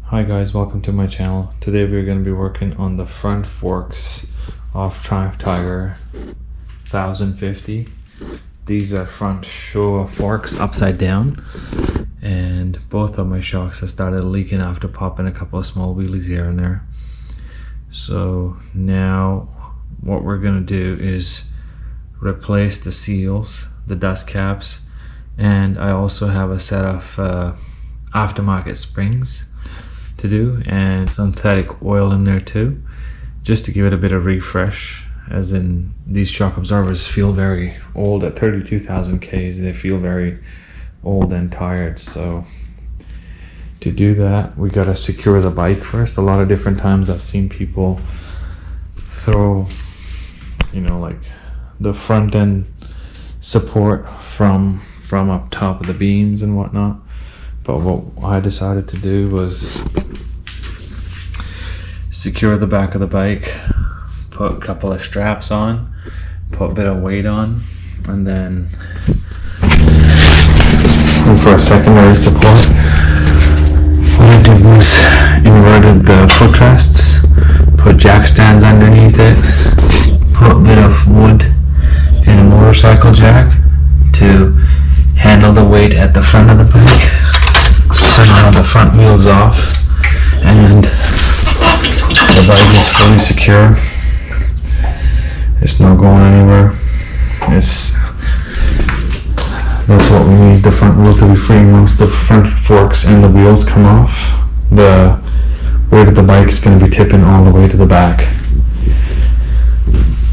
Hi guys, welcome to my channel. Today we're going to be working on the front forks of Triumph Tiger 1050. These are front show forks upside down, and both of my shocks have started leaking after popping a couple of small wheelies here and there. So now what we're going to do is replace the seals, the dust caps, and I also have a set of aftermarket springs to do and synthetic oil in there too, just to give it a bit of refresh, as in these shock absorbers feel very old at 32,000 Ks. They feel very old and tired. So to do that, we got to secure the bike first. A lot of different times I've seen people throw, like the front end support from up top of the beams and whatnot. But what I decided to do was secure the back of the bike, put a couple of straps on, put a bit of weight on, and then for a secondary support, what I did was inverted the footrests, put jack stands underneath it, put a bit of wood and a motorcycle jack to handle the weight at the front of the bike. So now the front wheel's off and the bike is fully secure. It's not going anywhere. That's what we need, the front wheel to be free. Once the front forks and the wheels come off, the weight of the bike is going to be tipping all the way to the back.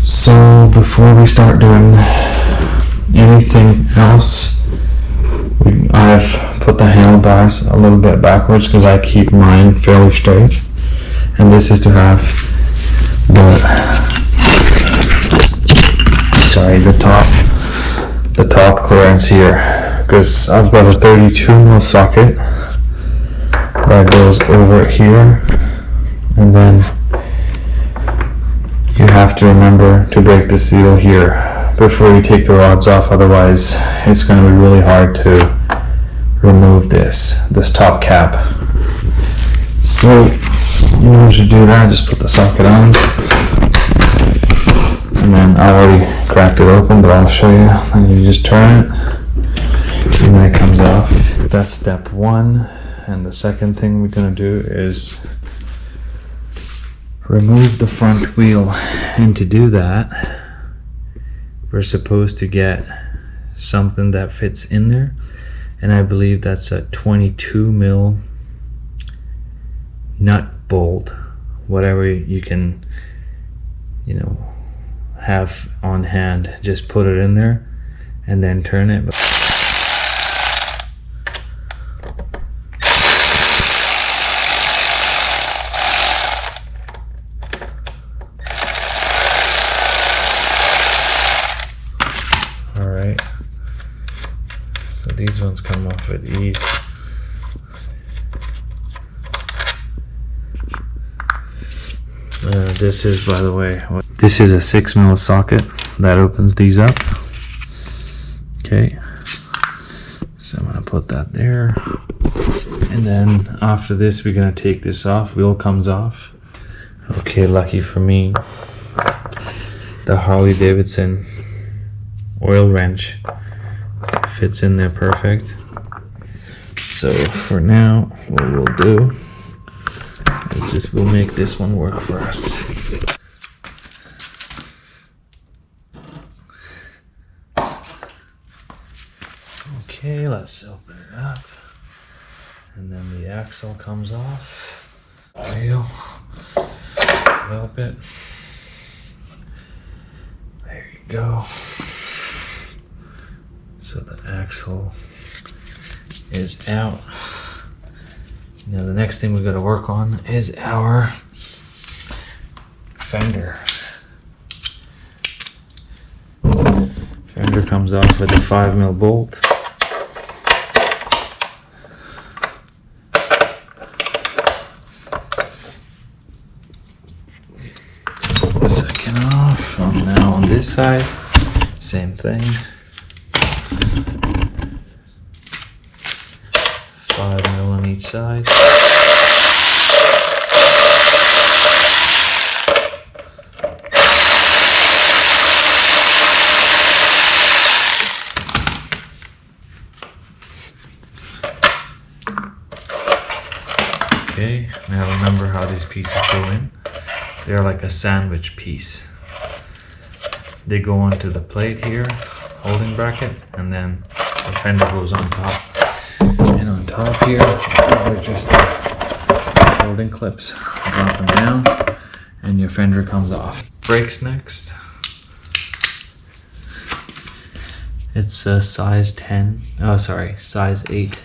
So before we start doing anything else, I've put the handlebars a little bit backwards because I keep mine fairly straight, and this is to have the top clearance here, because I've got a 32mm socket that goes over here, and then you have to remember to break the seal here before you take the rods off, otherwise it's going to be really hard to remove this top cap. So in order to do that, just put the socket on, and then I already cracked it open, but I'll show you. And you just turn it and then it comes off. That's step one. And the second thing we're going to do is remove the front wheel, and to do that we're supposed to get something that fits in there, and I believe that's a 22mm nut bolt, whatever you can have on hand. Just put it in there and then turn it. Alright, so these ones come off with ease. This is, by the way, this is a 6mm socket that opens these up. Okay, so I'm going to put that there, and then after this we're going to take this off. Wheel comes off. Okay, lucky for me, the Harley Davidson oil wrench fits in there perfect. So for now, what we'll do is we'll make this one work for us. Okay, let's open it up, and then the axle comes off. Wheel bit. There you go. So the axle is out. Now the next thing we've got to work on is our fender. Fender comes off with a 5mm bolt. Second off. Now on this side, same thing. 5mm on each side. Okay, now remember how these pieces go in. They're like a sandwich piece. They go onto the plate here, holding bracket, and then the fender goes on top. And on top here, these are just the holding clips. Drop them down, and your fender comes off. Brakes next. It's a size 10, oh sorry, size 8.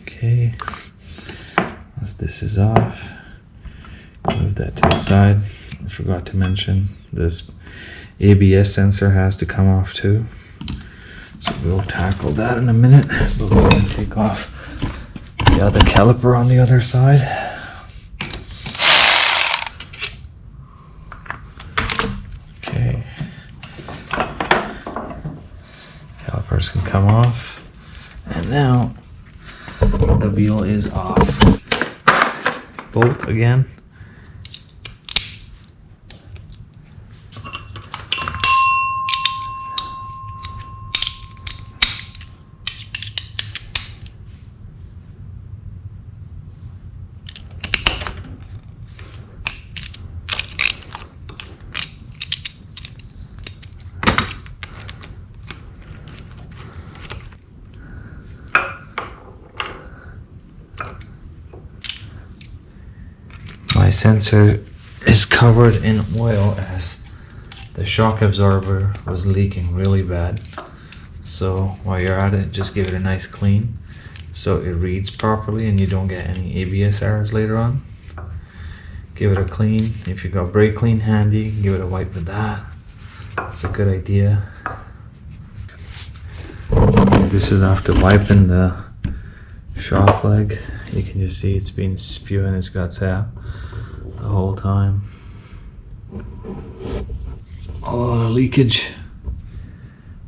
Okay, as this is off, move that to the side. I forgot to mention this ABS sensor has to come off too. So we'll tackle that in a minute, but we're going to take off the other caliper on the other side. Okay. Calipers can come off. And now the wheel is off. Bolt again. My sensor is covered in oil as the shock absorber was leaking really bad. So while you're at it, just give it a nice clean so it reads properly and you don't get any ABS errors later on. Give it a clean. If you got brake clean handy, give it a wipe with that. It's a good idea. This is after wiping the shock leg. You can just see it's been spewing its guts out the whole time. A lot of leakage,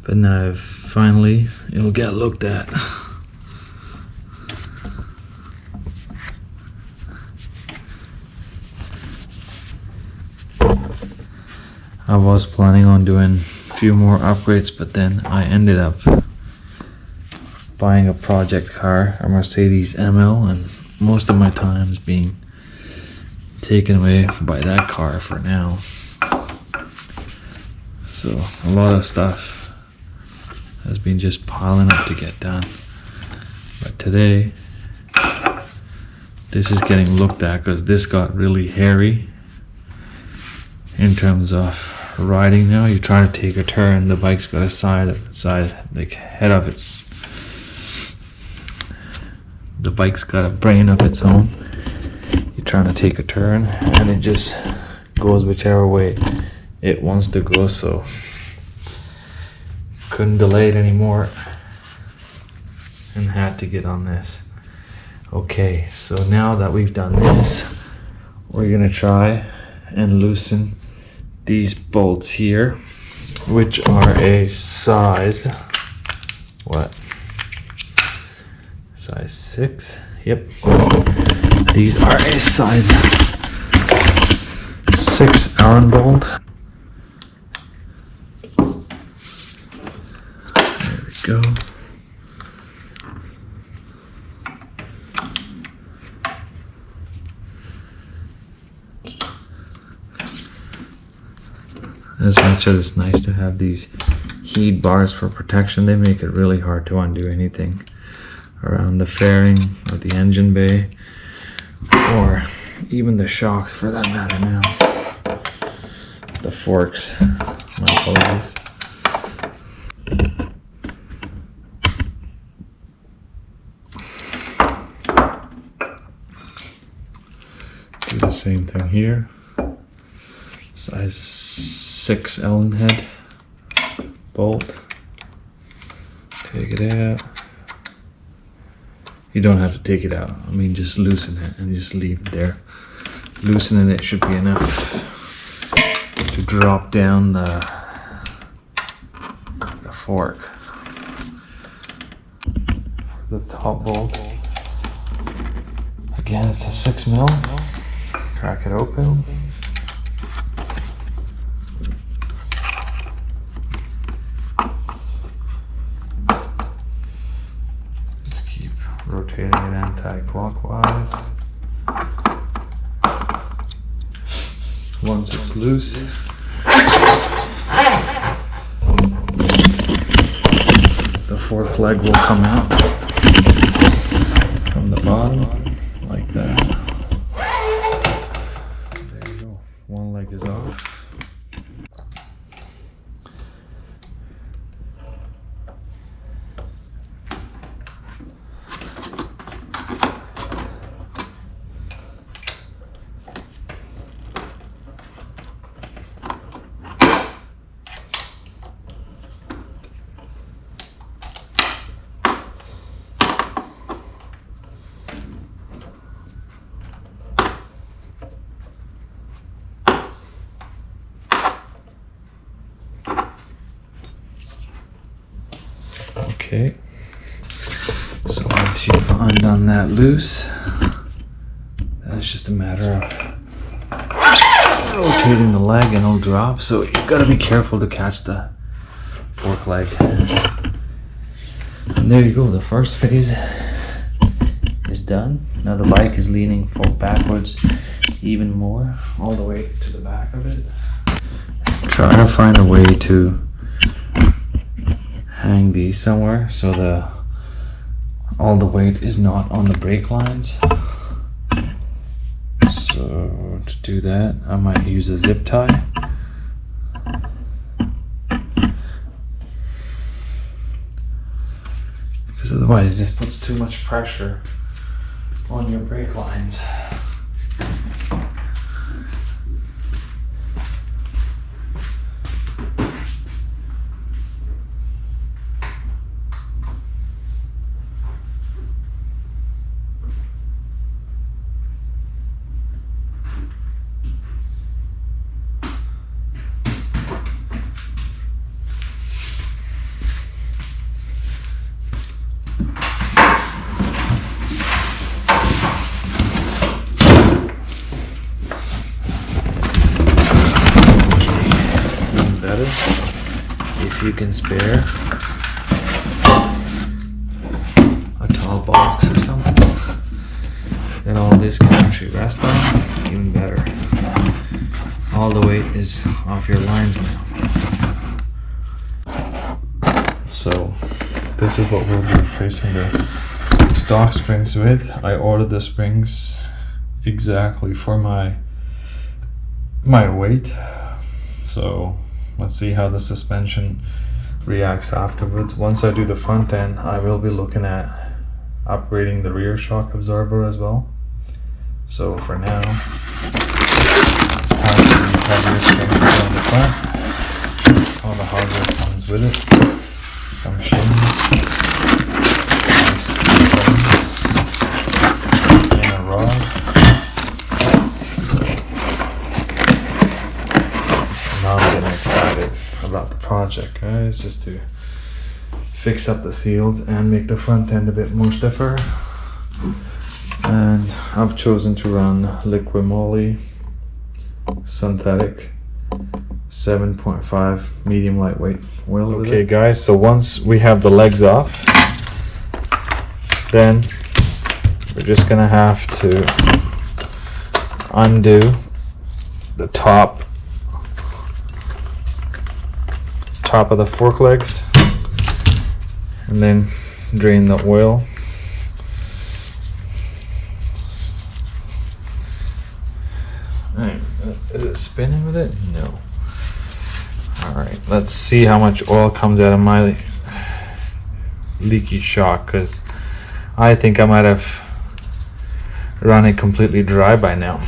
but now finally it'll get looked at. I was planning on doing a few more upgrades, but then I ended up buying a project car, a Mercedes ML, and most of my time is being taken away by that car for now. So a lot of stuff has been just piling up to get done. But today, this is getting looked at because this got really hairy in terms of riding now. You try to take a turn, the bike's got a side, like head of its, the bike's got a brain of its own. You're trying to take a turn and it just goes whichever way it wants to go, so couldn't delay it anymore and had to get on this. Okay, so now that we've done this, we're gonna try and loosen these bolts here, which are a size, what? Size 6? Yep. These are a size 6 Allen bolt. There we go. As much as it's nice to have these heat bars for protection, they make it really hard to undo anything around the fairing or the engine bay, or even the shocks for that matter now. The forks, my apologies. Do the same thing here. Size 6 Allen head bolt. Take it out. You don't have to take it out. I mean, just loosen it and just leave it there. Loosening it should be enough to drop down the fork. the top bolt. Again, it's a 6mm. Crack it open. Just keep rotating it anti-clockwise. Once it's loose, the fork leg will come out from the bottom like that. There you go. One leg is off. Okay, so once you've undone that loose, then it's just a matter of rotating the leg and it'll drop. So you've got to be careful to catch the fork leg. And there you go, the first phase is done. Now the bike is leaning backwards even more, all the way to the back of it. Try to find a way to hang these somewhere so all the weight is not on the brake lines. So to do that, I might use a zip tie. Because otherwise it just puts too much pressure on your brake lines. If you can spare a tall box or something that all this can actually rest on, even better. All the weight is off your lines now. So this is what we'll be replacing the stock springs with. I ordered the springs exactly for my weight. So let's see how the suspension reacts afterwards. Once I do the front end, I will be looking at upgrading the rear shock absorber as well. So for now, it's time for these heavier springs on the front. All the hardware comes with it. Some shims, nice buttons, and a rod. Now I'm getting excited about the project, guys, just to fix up the seals and make the front end a bit more stiffer. And I've chosen to run liquid moly synthetic 7.5 medium lightweight oil. Okay guys, so once we have the legs off, then we're just gonna have to undo the top of the fork legs and then drain the oil. Alright, is it spinning with it? No. Alright, let's see how much oil comes out of my leaky shock, because I think I might have run it completely dry by now.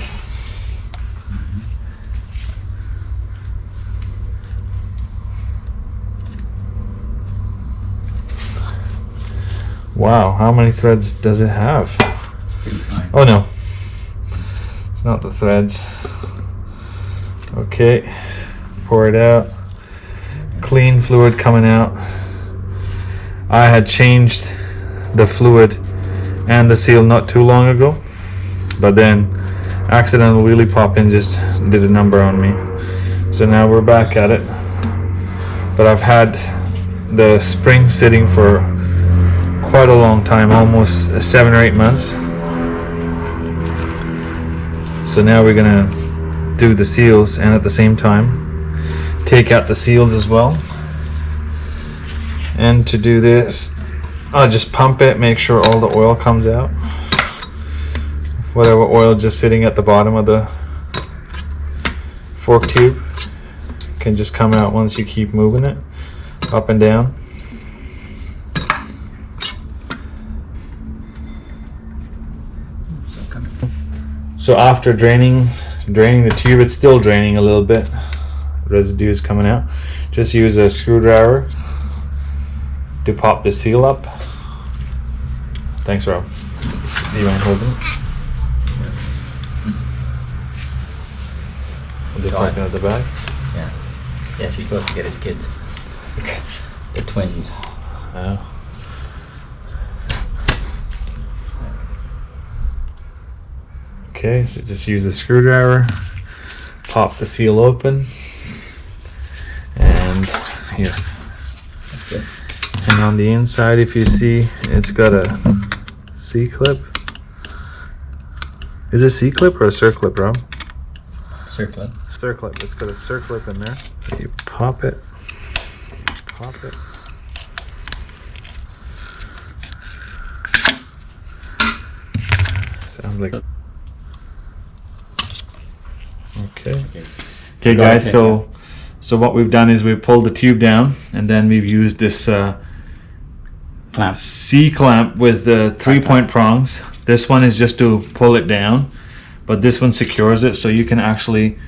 Wow, how many threads does it have? Oh no, it's not the threads. Okay, pour it out. Clean fluid coming out. I had changed the fluid and the seal not too long ago, but then accidental wheelie pop in just did a number on me. So now we're back at it, but I've had the spring sitting for quite a long time, almost 7 or 8 months. So now we're gonna do the seals and at the same time take out the seals as well. And to do this, I'll just pump it, make sure all the oil comes out. Whatever oil just sitting at the bottom of the fork tube can just come out once you keep moving it up and down. So after draining the tube, it's still draining a little bit. Residue is coming out. Just use a screwdriver to pop the seal up. Thanks, Rob. Do you mind holding it? I'll just park it at the back. Yeah. Yes, he's supposed to get his kids. Okay. The twins. Okay, so just use the screwdriver, pop the seal open, and here. That's good. And on the inside, if you see, it's got a C-clip. Is it a C-clip or a circlip, Rob? Circlip. Circlip. It's got a circlip in there. So you pop it. Pop it. Sounds like. Okay. Okay, guys. So what we've done is we've pulled the tube down, and then we've used this Clamp. C clamp with the 3-point prongs. This one is just to pull it down, but this one secures it, so you can actually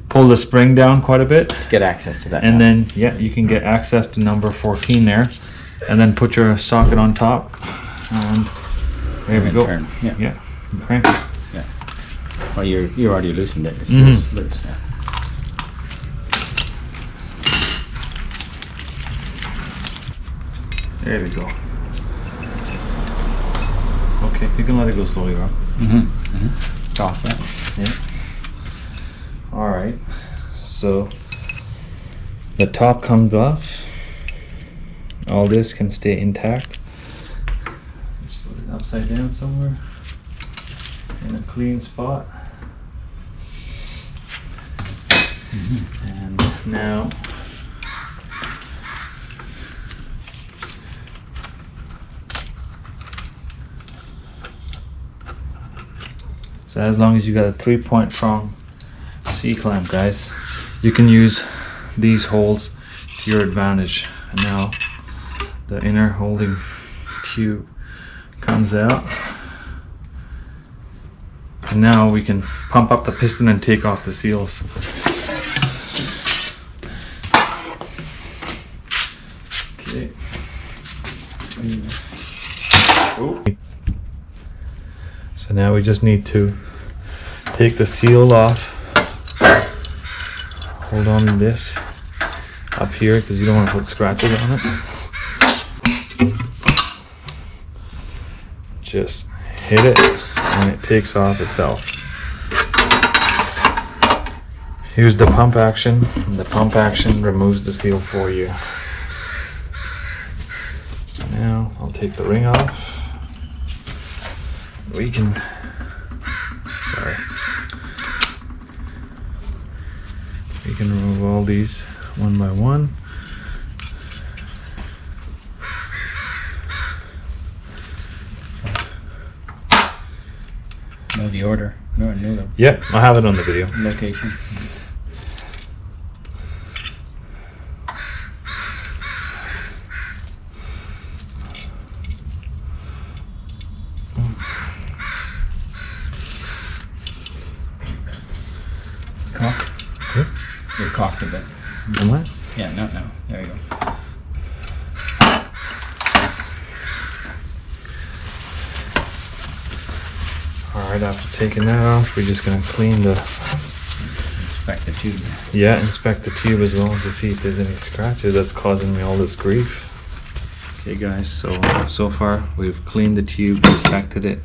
pull the spring down quite a bit. To get access to that. And then, yeah, you can get access to number 14 there, and then put your socket on top, and there we go. Turn. Yeah. Yeah, crank it. Yeah. Well, you already loosened it. It's loose. Yeah. There we go. Okay, you can let it go slowly, Rob. It's off, right? Yeah. All right. So the top comes off. All this can stay intact. Let's put it upside down somewhere in a clean spot. And now so as long as you got a 3-point prong C-clamp, guys, you can use these holes to your advantage. And now the inner holding tube comes out, and now we can pump up the piston and take off the seals. Okay. So now we just need to take the seal off. Hold on to this up here because you don't want to put scratches on it. Just hit it and it takes off itself. Use the pump action, and the pump action removes the seal for you. So now I'll take the ring off. We can, we can remove all these one by one. Know the order. No, the Yep, I have it on the video. location. Cock. Good. You're cocked a bit. Am I? Yeah, no. There you go. Alright, after taking that off, we're just going to clean the... Inspect the tube. Yeah, inspect the tube as well to see if there's any scratches that's causing me all this grief. Okay guys, so far we've cleaned the tube, inspected it,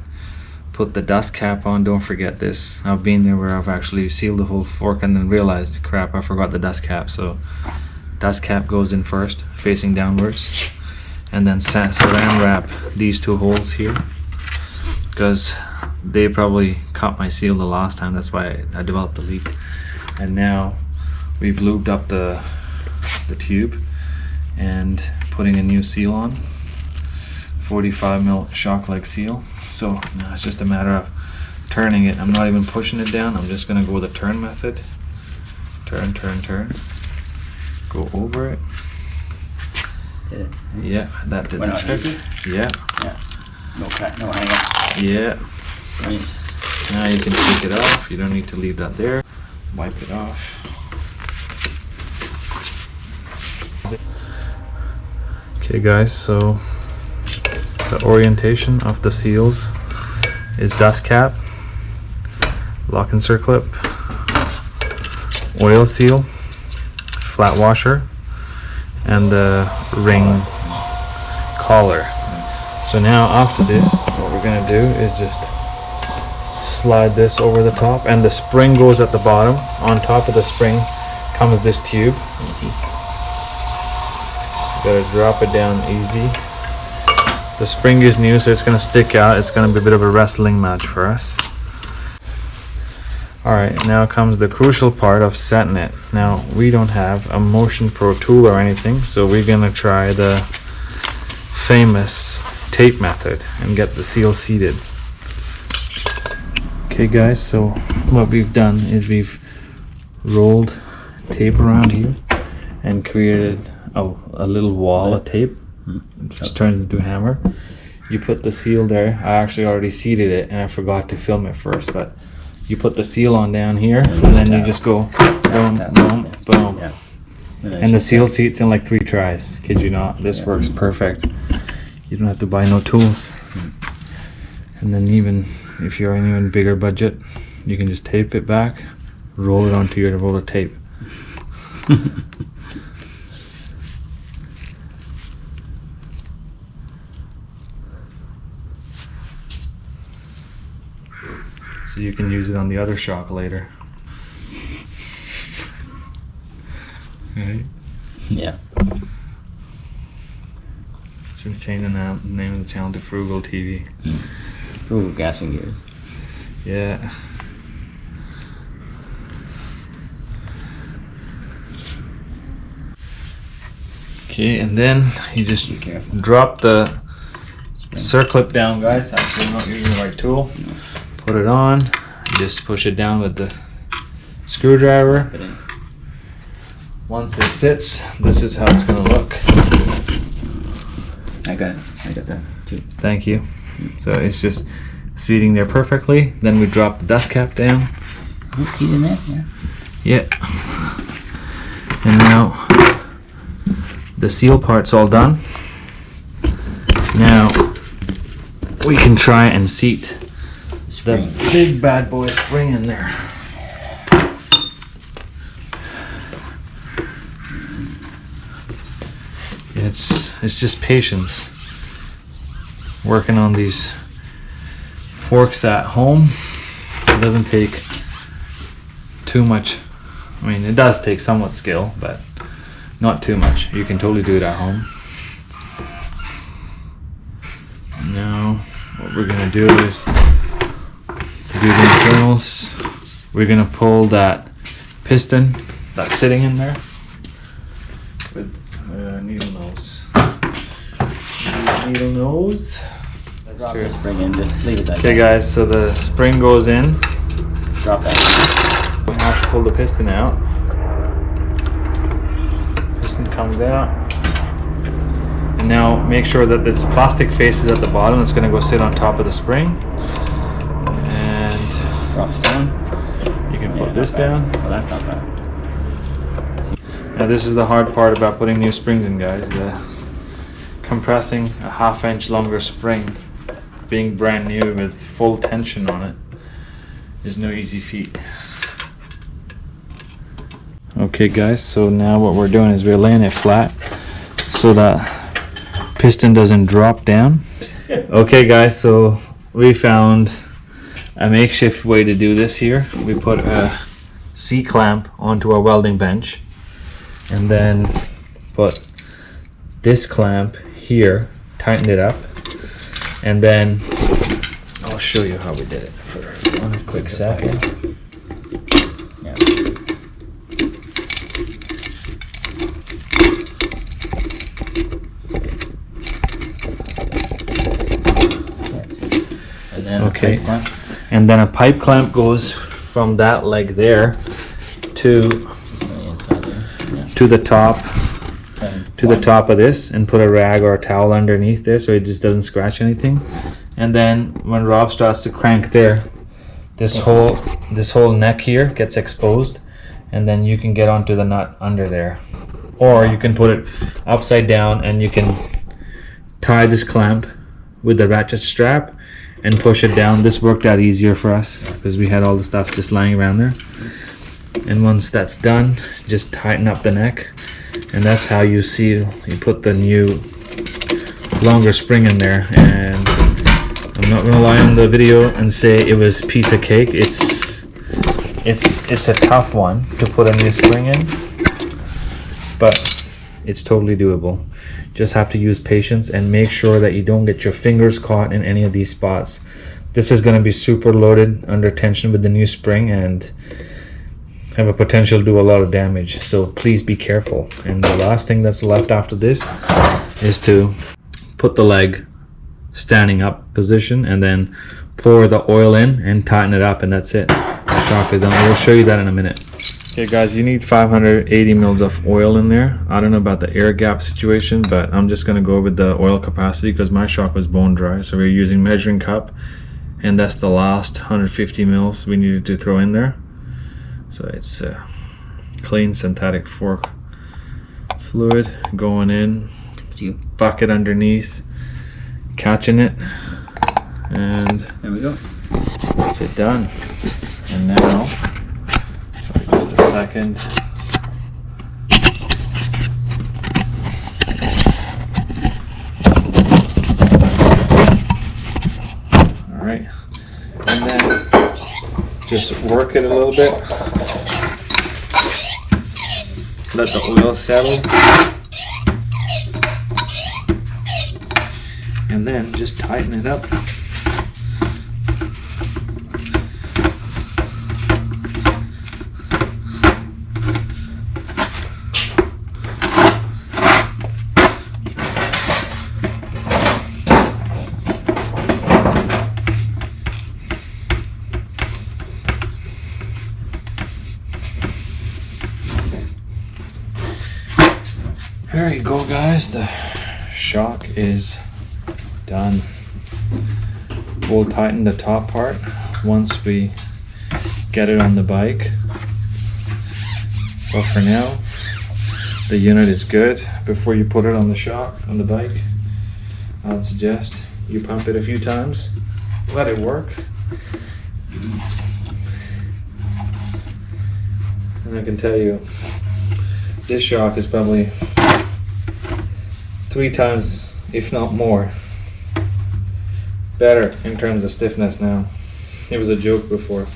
put the dust cap on. Don't forget this. I've been there where I've actually sealed the whole fork and then realized, crap, I forgot the dust cap. So dust cap goes in first, facing downwards, and then saran wrap these two holes here, because they probably caught my seal the last time. That's why I developed the leak. And now we've lubed up the tube and putting a new seal on, 45mm shock leg seal. So now it's just a matter of turning it. I'm not even pushing it down. I'm just gonna go with the turn method. Turn, turn, turn. Go over it. Did it? Yeah, that did Went the out trick. easy? Yeah. Yeah. No cut, no hang up. Yeah. Nice. Now you can take it off. You don't need to leave that there. Wipe it off. Okay guys, so the orientation of the seals is dust cap, lock and circlip, oil seal, flat washer, and the ring collar. So now after this, what we're gonna do is just slide this over the top, and the spring goes at the bottom. On top of the spring comes this tube. Easy. Gotta drop it down easy. The spring is new, so it's gonna stick out. It's gonna be a bit of a wrestling match for us. Alright, now comes the crucial part of setting it. Now, we don't have a Motion Pro tool or anything, so we're gonna try the famous tape method and get the seal seated. Okay guys, so what we've done is we've rolled tape around here and created a little wall of tape. It just turns into a hammer. You put the seal there. I actually already seated it and I forgot to film it first, but you put the seal on down here and then you just go boom, boom, boom. Yeah. And the seal seats in like 3 tries. Kid you not, this works perfect. You don't have to buy no tools. And then even if you're on an even bigger budget, you can just tape it back, roll it onto your roll of tape. So you can use it on the other shock later. Right? Yeah. Should change the name of the channel to Frugal TV. Frugal gas and gears. Yeah. Okay, and then you just Be careful. drop the circlip down, guys. Actually, I'm not using the right tool. Put it on. Just push it down with the screwdriver. Put it in. Once it sits, this is how it's gonna look. I got it. I got that too. Thank you. So it's just seating there perfectly. Then we drop the dust cap down. Is it seated in there? Yeah. Yeah. And now the seal part's all done. Now we can try and seat the Spring. big bad boy spring in there. It's just patience. Working on these forks at home, it doesn't take too much. I mean, it does take somewhat skill, but not too much. You can totally do it at home. Now, what we're gonna do is to do the internals, we're gonna pull that piston that's sitting in there with needle nose. Needle nose. Drop the spring in. Just leave it like Okay, that. guys. So the spring goes in. Drop that. We have to pull the piston out. Piston comes out. And now make sure that this plastic face is at the bottom. It's going to go sit on top of the spring. And Drops down. you can Yeah, put this not bad. down. Well, that's not bad. Now this is the hard part about putting new springs in, guys. Compressing a 1/2 inch longer spring, being brand new with full tension on it, is no easy feat. Okay guys, so now what we're doing is we're laying it flat so that piston doesn't drop down. Okay guys, so we found a makeshift way to do this here. We put a C-clamp onto our welding bench and then put this clamp here, tightened it up, and then I'll show you how we did it for one quick second. Yeah. And then Okay, and then a pipe clamp goes from that leg there to just on the inside there. Yeah. to the top And to the top of this, and put a rag or a towel underneath there so it just doesn't scratch anything. And then when Rob starts to crank there, this whole neck here gets exposed, and then you can get onto the nut under there, or you can put it upside down and you can tie this clamp with the ratchet strap and push it down. This worked out easier for us because we had all the stuff just lying around there. And once that's done, just tighten up the neck, and that's how you see you put the new longer spring in there. And I'm not gonna lie on the video and say it was piece of cake. It's a tough one to put a new spring in, but it's totally doable. Just have to use patience and make sure that you don't get your fingers caught in any of these spots. This is going to be super loaded under tension with the new spring and have a potential to do a lot of damage, so please be careful. And the last thing that's left after this is to put the leg standing up position and then pour the oil in and tighten it up, and that's it. The shock is done. We'll show you that in a minute. Okay guys, you need 580 mils of oil in there. I don't know about the air gap situation, but I'm just going to go with the oil capacity because my shock was bone dry, so we're using measuring cup, and that's the last 150 mils we needed to throw in there. So it's clean synthetic fork fluid going in, bucket underneath, catching it, and there we go. that's it done. And now, just a second. All right, and then just work it a little bit. Let the oil settle, and then just tighten it up. There you go guys, the shock is done. We'll tighten the top part once we get it on the bike, but for now the unit is good. Before you put it on the shock on the bike, I'd suggest you pump it a few times, let it work, and I can tell you this shock is probably 3 times, if not more, better in terms of stiffness now. It was a joke before.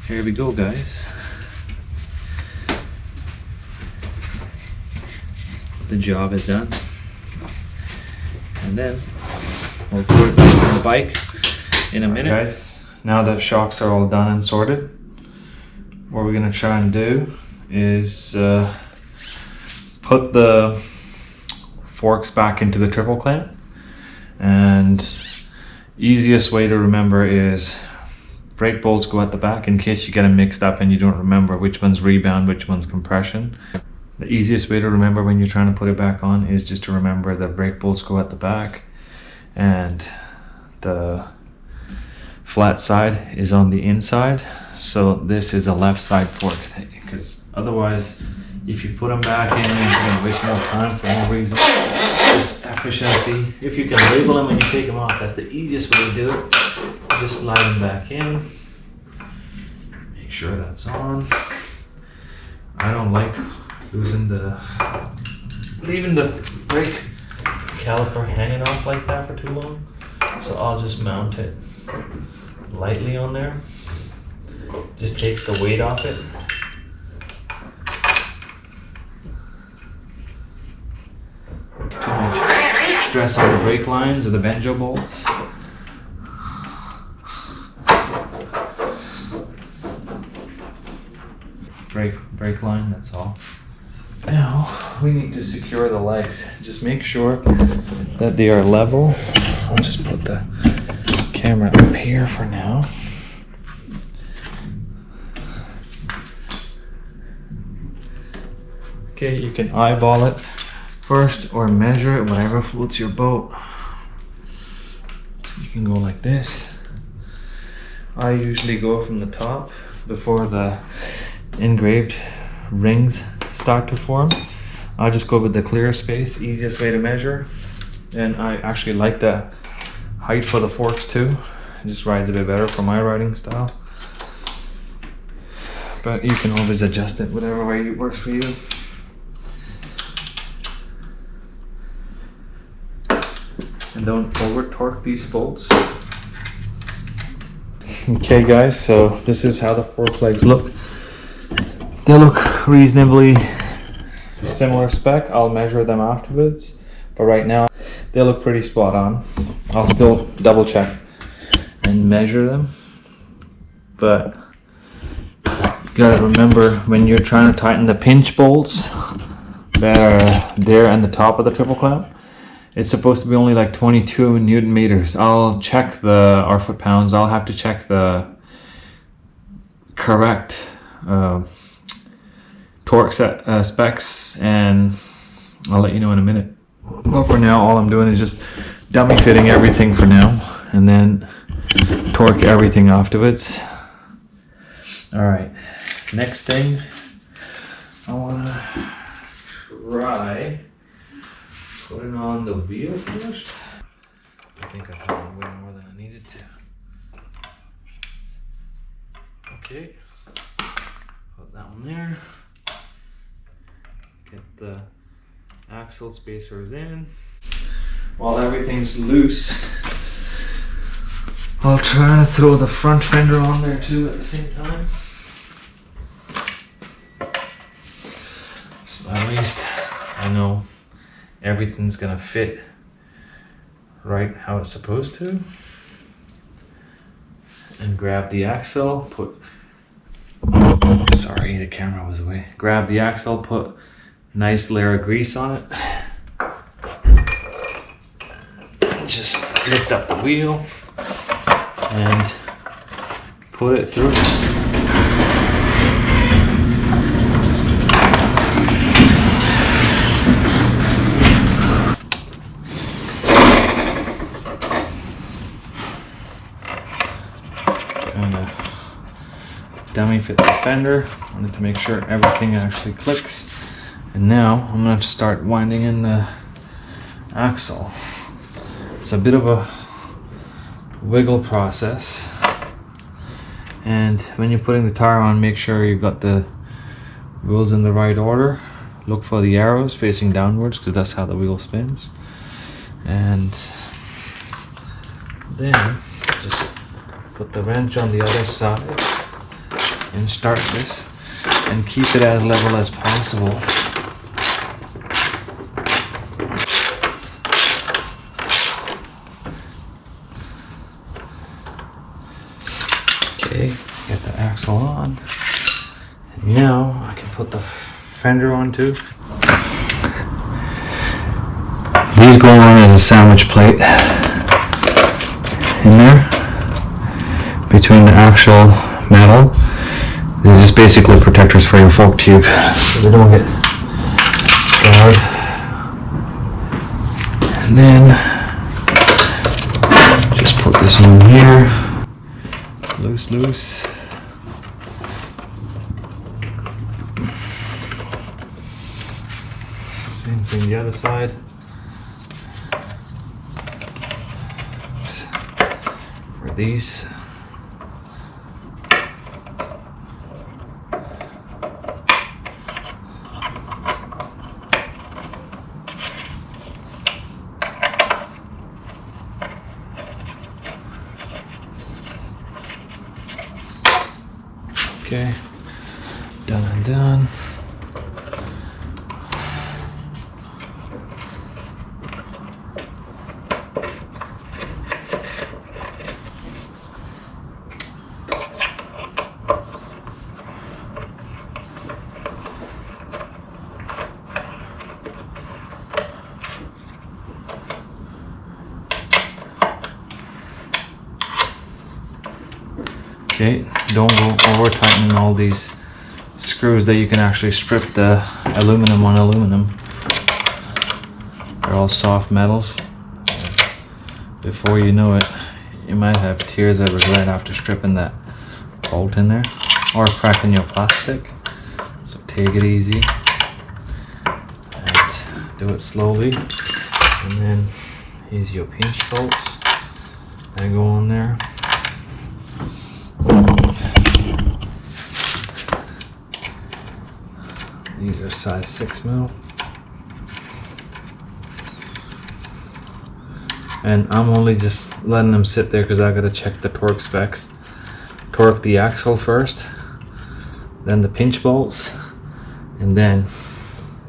Here we go guys. The job is done. And then we'll put it on the bike in a minute. Guys, now that shocks are all done and sorted, what we're gonna try and do is put the forks back into the triple clamp. And easiest way to remember is brake bolts go at the back in case you get them mixed up and you don't remember which one's rebound, which one's compression. The easiest way to remember when you're trying to put it back on is just to remember the brake bolts go at the back and the flat side is on the inside. So this is a left side fork, because otherwise if you put them back in, you're going to waste more time for no reason. Just efficiency. If you can label them when you take them off, that's the easiest way to do it. You just slide them back in. Make sure that's on. I don't like leaving the brake caliper hanging off like that for too long. So I'll just mount it lightly on there. Just take the weight off it. Too much stress on the brake lines or the banjo bolts. Brake line, that's all. Now we need to secure the legs. Just make sure that they are level. I'll just put the camera up here for now. Okay, you can eyeball it first or measure it, whatever floats your boat. You can go like this. I usually go from the top before the engraved rings start to form. I'll just go with the clear space, easiest way to measure. And I actually like the height for the forks too. It just rides a bit better for my riding style. But you can always adjust it whatever way it works for you. And don't over torque these bolts. Okay guys, so this is how the fork legs look. They look reasonably similar spec. I'll measure them afterwards, but right now they look pretty spot on. I'll still double check and measure them, but you gotta remember when you're trying to tighten the pinch bolts that are there on the top of the triple clamp, it's supposed to be only like 22 Newton meters. I'll check or foot-pounds. I'll have to check the correct torque specs, and I'll let you know in a minute. But for now, all I'm doing is just dummy fitting everything for now, and then torque everything afterwards. All right, next thing, I wanna try putting on the wheel first. I think I have way more than I needed to. Okay, put that one there. Get the axle spacers in. While everything's loose, I'll try to throw the front fender on there too at the same time. So at least I know everything's gonna fit right how it's supposed to. And grab the axle, sorry, the camera was away. Grab the axle, put nice layer of grease on it. Just lift up the wheel and put it through. Dummy fit the fender. Wanted to make sure everything actually clicks. And now I'm going to start winding in the axle. It's a bit of a wiggle process. And when you're putting the tire on, make sure you've got the wheels in the right order. Look for the arrows facing downwards because that's how the wheel spins. And then just put the wrench on the other side and start this and keep it as level as possible. Okay, get the axle on. And now I can put the fender on too. These go on as a sandwich plate in there between the actual metal. They're just basically protectors for your fork tube so they don't get scarred. And then just put this on here. Loose. Same thing the other side. these. Okay, done and done. Okay, don't go over tightening all these screws that you can actually strip the aluminum on aluminum. They're all soft metals. Before you know it, you might have tears of regret after stripping that bolt in there or cracking your plastic. So take it easy and do it slowly. And then here's your pinch bolts that go on there. These are size 6mm. And I'm only just letting them sit there because I gotta check the torque specs. Torque the axle first, then the pinch bolts, and then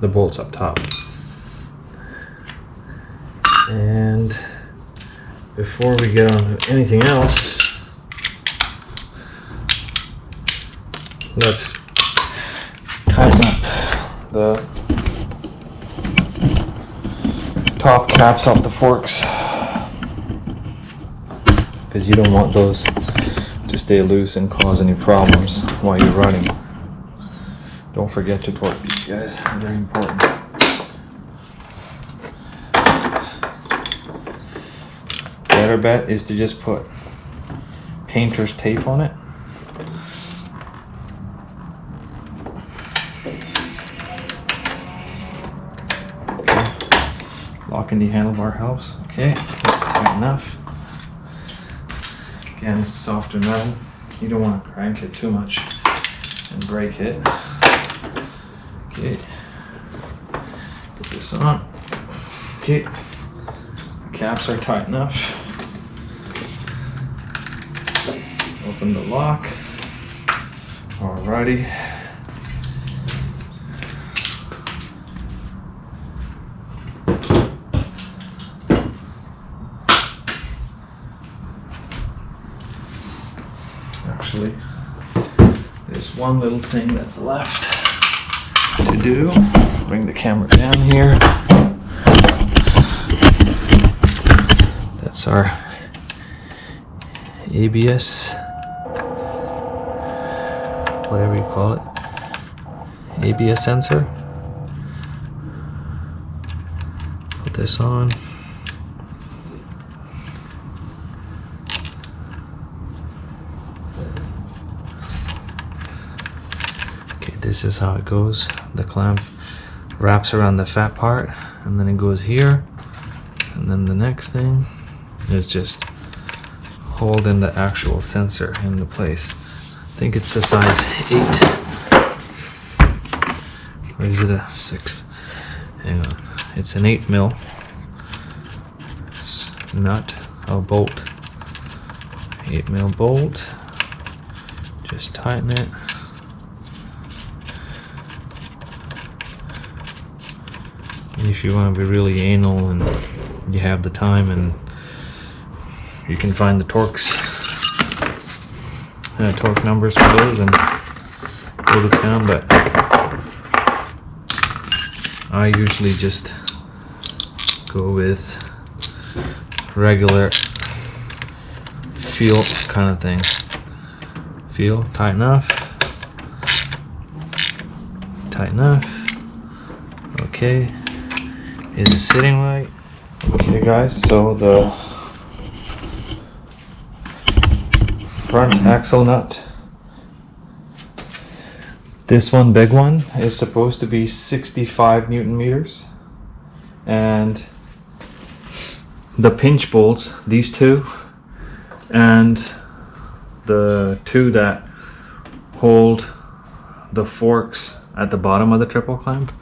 the bolts up top. And before we get on to anything else, let's tighten up the top caps off the forks, because you don't want those to stay loose and cause any problems while you're running. Don't forget to torque these guys, they're very important. Better bet is to just put painter's tape on it. Locking the handlebar helps. Okay, that's tight enough. Again, it's softer metal. You don't want to crank it too much and break it. Okay, put this on. Okay, the caps are tight enough. Open the lock. Alrighty. Actually, there's one little thing that's left to do. Bring the camera down here. That's our ABS, whatever you call it, ABS sensor. Put this on. This is how it goes. The clamp wraps around the fat part and then it goes here, and then the next thing is just holding the actual sensor into place. I think it's a size 8. Or is it a 6? Hang on. It's an 8mm nut, a bolt. 8mm bolt. Just tighten it. If you want to be really anal and you have the time and you can find the torque numbers for those and go to town, but I usually just go with regular feel kind of thing. Feel, tight enough, tight enough. Okay. Is it sitting right? Okay guys, so the front axle nut, this one, big one, is supposed to be 65 Newton meters, and the pinch bolts, these two, and the two that hold the forks at the bottom of the triple clamp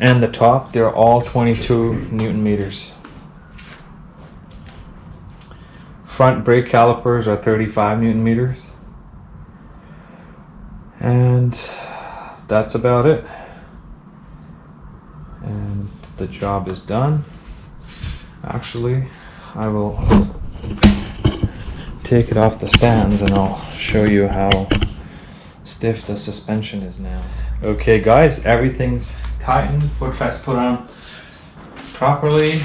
and the top, they're all 22 Newton meters. Front brake calipers are 35 Newton meters. And that's about it. And the job is done. Actually, I will take it off the stands and I'll show you how stiff the suspension is now. Okay guys, everything's tightened, footrest put on properly,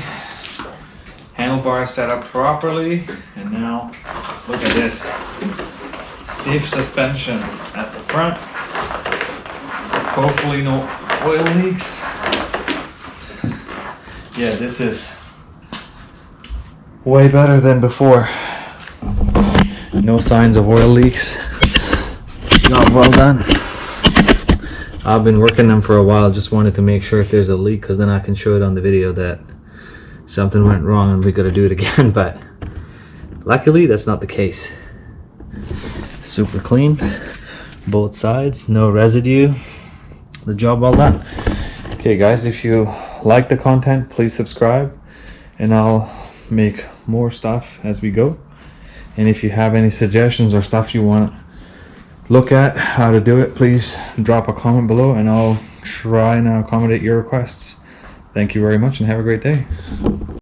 handlebars set up properly, and now look at this. Stiff suspension at the front. Hopefully no oil leaks. Yeah, this is way better than before. No signs of oil leaks. Job well done. I've been working them for a while, just wanted to make sure if there's a leak, because then I can show it on the video that something went wrong and we gotta do it again, but luckily that's not the case. Super clean, both sides, no residue. The job well done. Okay guys, if you like the content, please subscribe and I'll make more stuff as we go. And if you have any suggestions or stuff you want to look at how to do it, please drop a comment below and I'll try and accommodate your requests. Thank you very much and have a great day.